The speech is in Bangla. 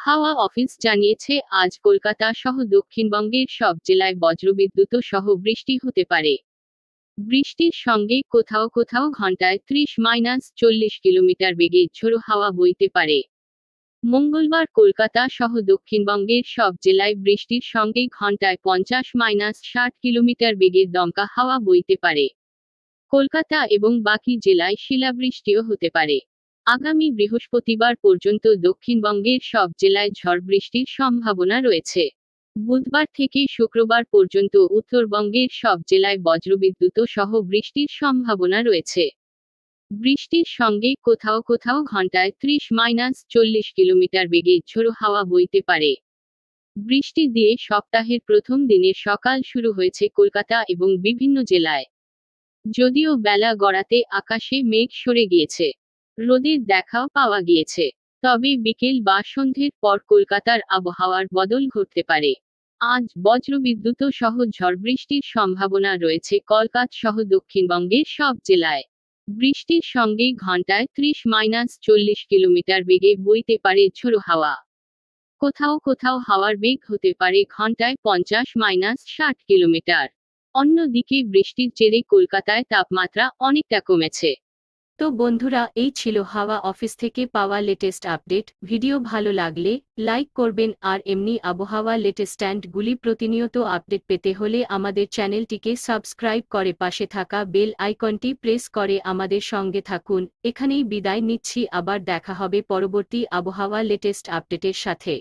হাওয়া অফিস জানিয়েছে আজ কলকাতা সহ দক্ষিণবঙ্গের সব জেলায় বজ্রবিদ্যুৎ সহ বৃষ্টি হতে পারে। বৃষ্টির সঙ্গে কোথাও কোথাও ঘন্টায় 30-40 কিলোমিটার বেগে ঝোড়ো হাওয়া বইতে পারে। মঙ্গলবার কলকাতা সহ দক্ষিণবঙ্গের সব জেলায় বৃষ্টির সঙ্গে ঘন্টায় 50-60 কিলোমিটার বেগে দমকা হাওয়া বইতে পারে। কলকাতা এবং বাকি জেলায় শিলাবৃষ্টিও হতে পারে। আগামী বৃহস্পতিবার পর্যন্ত দক্ষিণবঙ্গের সব জেলায় ঝড় বৃষ্টির সম্ভাবনা রয়েছে। বুধবার থেকে শুক্রবার পর্যন্ত উত্তরবঙ্গের সব জেলায় বজ্রবিদ্যুৎ সহ বৃষ্টির সম্ভাবনা রয়েছে। বৃষ্টির সঙ্গে কোথাও কোথাও ঘন্টায় 30-40 কিলোমিটার বেগে ঝোড়ো হাওয়া বইতে পারে। বৃষ্টি দিয়ে সপ্তাহের প্রথম দিনের সকাল শুরু হয়েছে কলকাতা এবং বিভিন্ন জেলায়। যদিও বেলা গড়াতে আকাশে মেঘ সরে গিয়েছে, রোদের দেখাও পাওয়া গিয়েছে, তবে বিকেল বা সন্ধ্যের পর কলকাতার আবহাওয়ার বদল ঘটতে পারে। আজ বজ্রবিদ্যুৎ সহ ঝড় বৃষ্টির সম্ভাবনা রয়েছে কলকাতা সহ দক্ষিণবঙ্গের সব জেলায়। বৃষ্টির সঙ্গে ঘন্টায় 30-40 কিলোমিটার বেগে বইতে পারে ঝোড়ো হাওয়া। কোথাও কোথাও হাওয়ার বেগ হতে পারে ঘন্টায় 50-60 কিলোমিটার। অন্যদিকে বৃষ্টির জেরে কলকাতায় তাপমাত্রা অনেকটা কমেছে। তো বন্ধুরা, এই ছিল হাওয়া অফিস থেকে পাওয়া লেটেস্ট আপডেট। ভিডিও ভালো লাগলে লাইক করবেন, আর এমনি আবহাওয়া লেটেস্ট গুলি প্রতিনিয়ত আপডেট পেতে হলে আমাদের চ্যানেলটিকে সাবস্ক্রাইব করে পাশে থাকা বেল আইকনটি প্রেস করে আমাদের সঙ্গে থাকুন। এখানেই বিদায় নিচ্ছি, আবার দেখা হবে পরবর্তী আবহাওয়া লেটেস্ট আপডেটের সাথে।